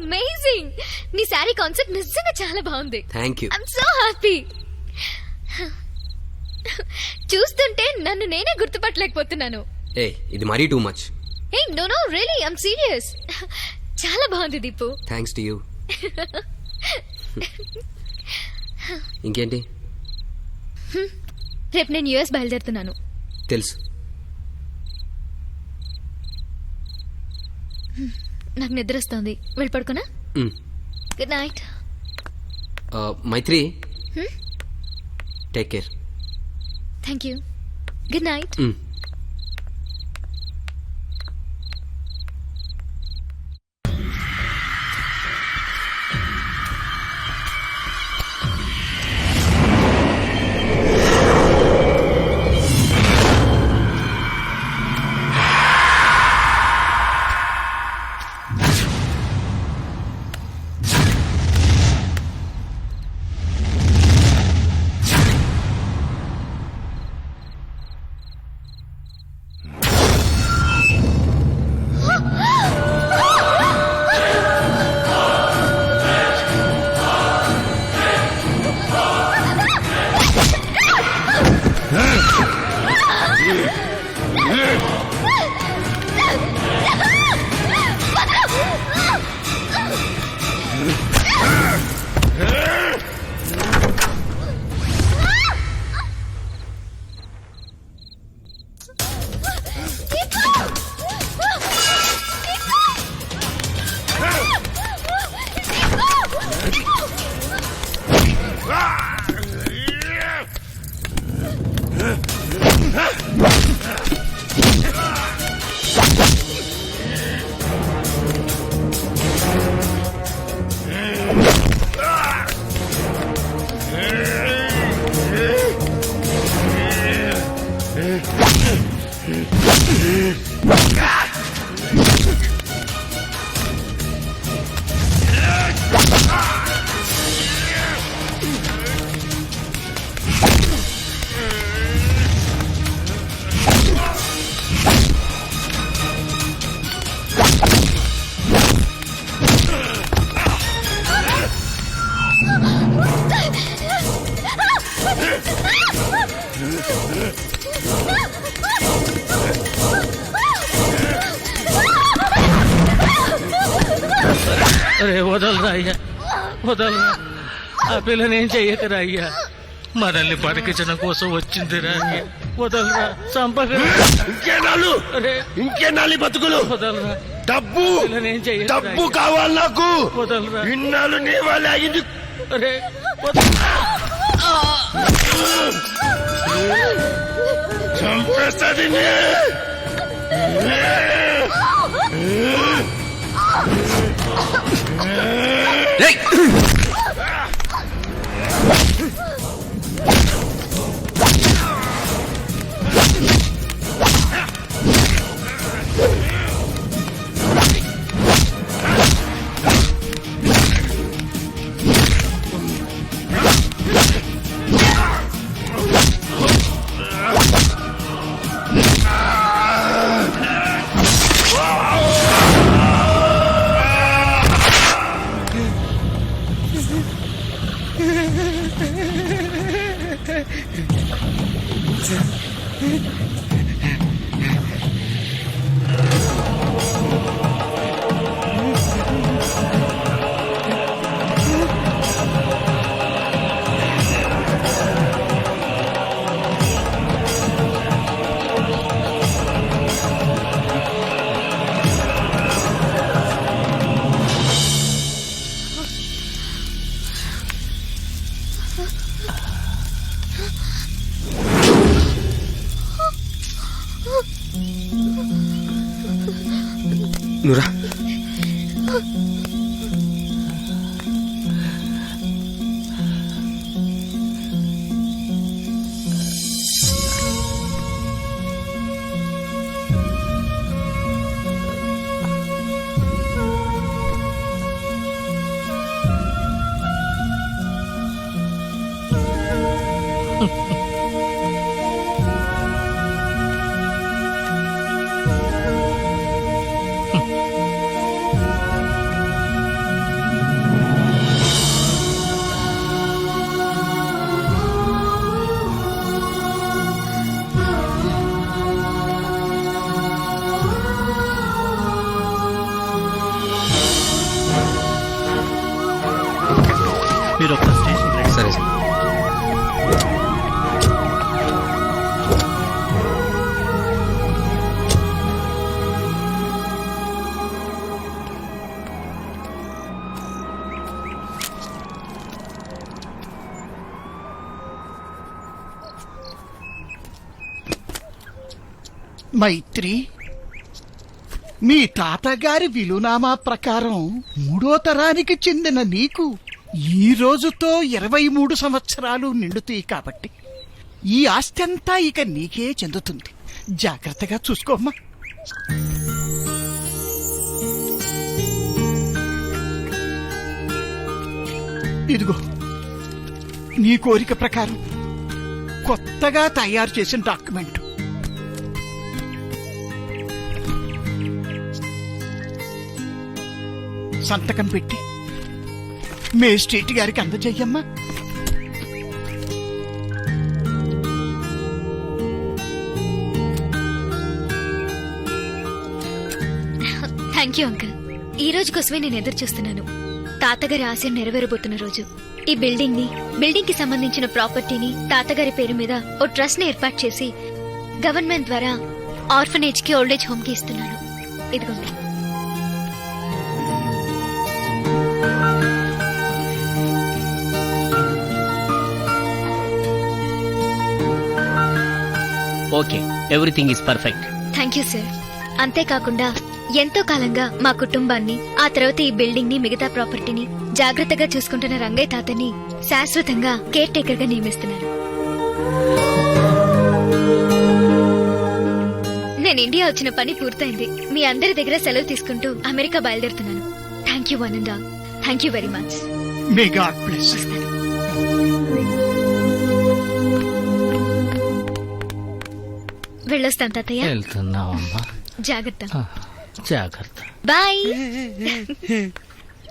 Amazing. నీ sari concept నిజంగా చాలా బాగుంది. Thank you. I'm so happy. చూస్తుంటే నన్ను నేనే గుర్తుపట్టలేకపోతున్నాను. ఏ ఇది మరీ టూ మచ్. ఏ no no really I'm serious. చాలా బాగుంది దీపు. Thanks to you. ఇంకేంటి? రేపు నేను యుఎస్ బయలుదేరుతున్నాను. తెలుసు. నాకు నిద్ర వస్తుంది, వెళ్ళి పడుకోనా? Good night. Maitri, take care. Thank you. Good night. అరే వదలరా అయ్యా, వదలరా. ఆ పిల్లని ఏం చెయ్యకరా అయ్యా, మనల్ని బతికించడం కోసం వచ్చిందిరా అయ్యా. వదలరా, చంపకరా. ఇంకేనాలి బతుకులు? వదలరా. డబ్బు పిల్లని ఏం చెయ్యకరా డబ్బు కావాలి నాకు. వదలరా. ఇన్నాళ్ళు నీ వల్ల అయింది. అరే చంపేస్తుంది. నురా మైత్రి, మీ తాతగారి విలునామా ప్రకారం 3వ తరానికి చెందిన నీకు ఈ రోజుతో 23 సంవత్సరాలు నిండుతాయి కాబట్టి ఈ ఆస్తి అంతా ఇక నీకే చెందుతుంది. జాగ్రత్తగా చూసుకోమ్మా. ఇదిగో నీ కోరిక ప్రకారం కొత్తగా తయారు చేసిన డాక్యుమెంట్. సంతకం పెట్టి మేజిస్ట్రేట్ గారికి అందజేయమ్మా. Thank you uncle. ఈ రోజు కోసమే నేను ఎదురు చూస్తున్నాను. తాతగారి ఆశయం నెరవేరబోతున్న రోజు. ఈ బిల్డింగ్ కి సంబంధించిన ప్రాపర్టీని తాతగారి పేరు మీద ఓ ట్రస్ట్ ని ఏర్పాటు చేసి గవర్నమెంట్ ద్వారా ఆర్ఫనేజ్ కి ఓల్డేజ్ హోమ్ కి ఇస్తున్నాను. ఇదిగోండి. Okay, everything is perfect. Thank you sir. అంతేకాకుండా ఎంతో కాలంగా మా కుటుంబాన్ని, ఆ తర్వాత ఈ బిల్డింగ్ ని, మిగతా ప్రాపర్టీని జాగ్రత్తగా చూసుకుంటున్న రంగయ్య తాతని శాశ్వతంగా కేర్ టేకర్ గా నియమిస్తున్నాను. నేను ఇండియా వచ్చిన పని పూర్తయింది. మీ అందరి దగ్గర సెలవు తీసుకుంటూ అమెరికా బయలుదేరుతున్నాను. Thank you one and all. Thank you very much. May God bless. వెళ్ళొస్తాను తాతయ్య. వెళ్తున్నావమ్మా, జాగ్రత్త. జాగ్రత్త. బాయ్.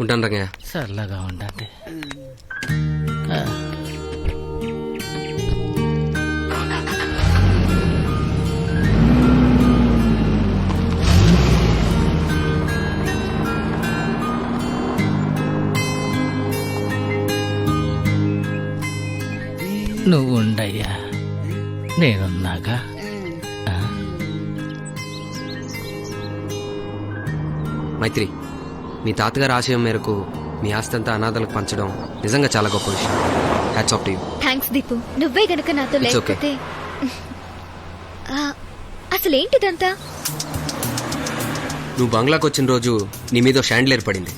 ఉంటాను రంగయ్య. చల్లగా ఉండండి. నువ్వు ఉండయ్యా, నేనున్నాగా. మైత్రి, మీ తాతగారి ఆశయం మేరకు మీ ఆస్తంతా అనాథలకు పంచడం నిజంగా చాలా గొప్ప విషయం. Hats off to you. Thanks Deepu. నువ్వే గనక నాతో It's okay. లేకపోతే అసలేంటిదంతా? నువ్వు బంగ్లాకి వచ్చిన రోజు నీ మీద షాండ్లేర్ పడింది.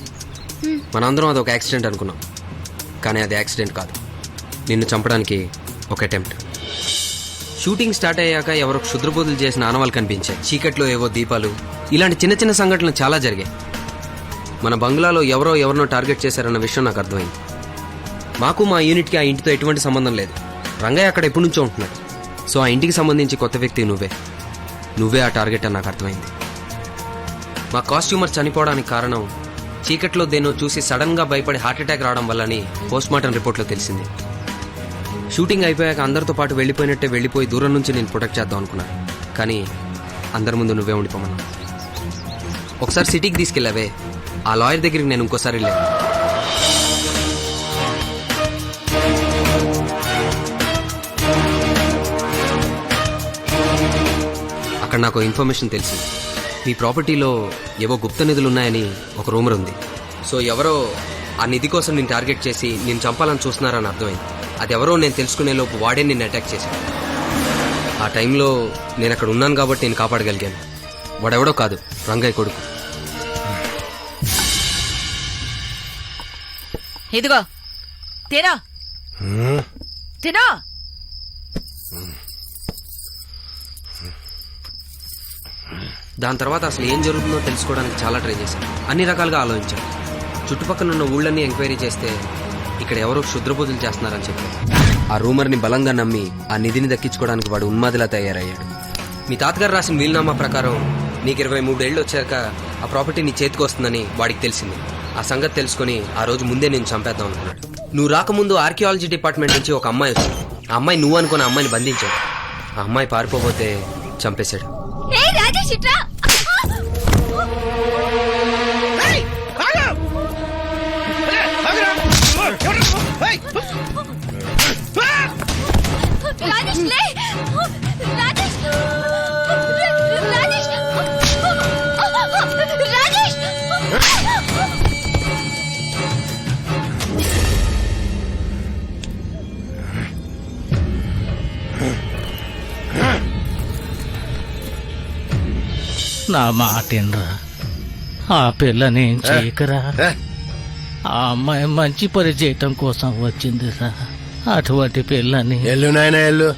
మనందరం అది ఒక యాక్సిడెంట్ అనుకున్నాం, కానీ అది యాక్సిడెంట్ కాదు. నిన్ను చంపడానికి ఒక అటెంప్ట్. షూటింగ్ స్టార్ట్ అయ్యాక ఎవరో క్షుద్రబోధులు చేసిన ఆనవాళ్ళు కనిపించాయి. చీకట్లో ఏవో దీపాలు, ఇలాంటి చిన్న చిన్న సంఘటనలు చాలా జరిగాయి. మన బంగ్లాలో ఎవరినో టార్గెట్ చేశారన్న విషయం నాకు అర్థమైంది. మాకు మా యూనిట్కి ఆ ఇంటితో ఎటువంటి సంబంధం లేదు. రంగయ్య అక్కడ ఎప్పటి నుంచో ఉంటున్నాడు. సో ఆ ఇంటికి సంబంధించి కొత్త వ్యక్తి నువ్వే ఆ టార్గెట్ అని నాకు అర్థమైంది. మా కాస్ట్యూమర్ చనిపోవడానికి కారణం చీకట్లో దేన్నో చూసి సడన్ గా భయపడి హార్ట్అటాక్ రావడం వల్లని పోస్ట్మార్టం రిపోర్ట్లో తెలిసింది. షూటింగ్ అయిపోయాక అందరితో పాటు వెళ్ళిపోయినట్టే వెళ్ళిపోయి దూరం నుంచి నేను ప్రొటెక్ట్ చేద్దాం అనుకున్నాను, కానీ అందరి ముందు నువ్వే ఉండిపోమన్నా. ఒకసారి సిటీకి తీసుకెళ్ళావే, ఆ లాయర్ దగ్గరికి నేను ఇంకోసారి వెళ్ళాను. అక్కడ నాకు ఇన్ఫర్మేషన్ తెలిసింది. మీ ప్రాపర్టీలో ఏవో గుప్త నిధులు ఉన్నాయని ఒక రూమర్ ఉంది. సో ఎవరో ఆ నిధి కోసం నేను టార్గెట్ చేసి నేను చంపాలని చూస్తున్నారని అర్థమైంది. అది ఎవరో నేను తెలుసుకునే లోపు వాడే నిన్ను అటాక్ చేశాను. ఆ టైంలో నేను అక్కడ ఉన్నాను కాబట్టి నేను కాపాడగలిగాను. వాడెవడో కాదు, రంగయ్య కొడుకు. ఇదిగో తినో తినో. దాని తర్వాత అసలు ఏం జరుగుతుందో తెలుసుకోవడానికి చాలా ట్రై చేశాను. అన్ని రకాలుగా ఆలోచించాను. చుట్టుపక్కల ఉన్న ఊళ్ళన్నీ ఎంక్వైరీ చేస్తే ఇక్కడ ఎవరో క్షుద్రబోధులు చేస్తున్నారని చెప్పి ఆ రూమర్ని బలంగా నమ్మి ఆ నిధిని దక్కించుకోవడానికి వాడు ఉన్మాదిలా తయారయ్యాడు. మీ తాతగారు రాసిన వీలునామా ప్రకారం నీకు 23 ఏళ్ళు వచ్చాక ఆ ప్రాపర్టీ నీ చేతికి వస్తుందని వాడికి తెలిసింది. ఆ సంగతి తెలుసుకుని ఆ రోజు ముందే నేను చంపేద్దాం అనుకున్నాడు. నువ్వు రాకముందు ఆర్కియాలజీ డిపార్ట్మెంట్ నుంచి ఒక అమ్మాయి వచ్చింది. ఆ అమ్మాయి నువ్వు అనుకుని ఆ అమ్మాయిని బంధించాడు. ఆ అమ్మాయి పారిపోతే చంపేశాడు. నా మాటినరా ఆ పిల్లనేం చేయకరా ఏ? ఆ అమ్మాయి మంచి పని చేయటం కోసం వచ్చిందిరా అటువంటి పిల్లని ఎల్లు నాయన ఎల్లు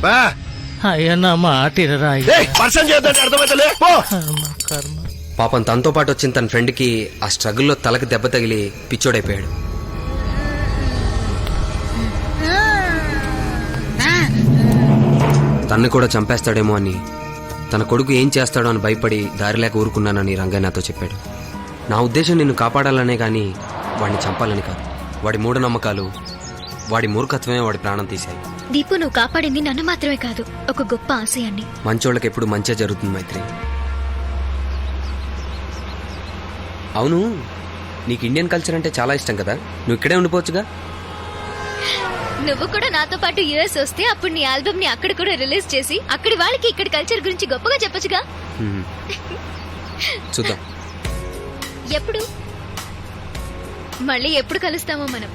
బా అయ్యా నా మాటినరా అయ్యా. పర్సన్ చేద్దాం అర్థమైతలే పో కర్మ కర్మ పాపం తనతో పాటు వచ్చిన తన ఫ్రెండ్కి ఆ స్ట్రగుల్లో తలకి దెబ్బ తగిలి పిచ్చోడైపోయాడు. తన్ని కూడా చంపేస్తాడేమో అని, తన కొడుకు ఏం చేస్తాడో అని భయపడి దారి లేక ఊరుకున్నానని రంగయ్య నాతో చెప్పాడు. నా ఉద్దేశం నిన్ను కాపాడాలనే కానీ వాడిని చంపాలని కాదు. వాడి మూఢనమ్మకాలు, వాడి మూర్ఖత్వమే వాడి ప్రాణం తీశాయి. దీపు, నువ్వు కాపాడింది నన్ను మాత్రమే కాదు, ఒక గొప్ప ఆశయాన్ని. మంచోళ్ళకి ఎప్పుడు మంచే జరుగుతుంది మైత్రి. అవును, నీకు ఇండియన్ కల్చర్ అంటే చాలా ఇష్టం కదా, నువ్వు ఇక్కడే ఉండిపోవచ్చుగా. నువ్వు కూడా నాతో పాటు యుఎస్ వస్తే అప్పుడు నీ ఆల్బమ్ ని అక్కడ కూడా రిలీజ్ చేసి అక్కడి వాళ్ళకి ఇక్కడ కల్చర్ గురించి గొప్పగా చెప్పొచ్చుగా. చూద్దాం. ఎప్పుడు మళ్ళీ ఎప్పుడు కలుస్తామో మనం.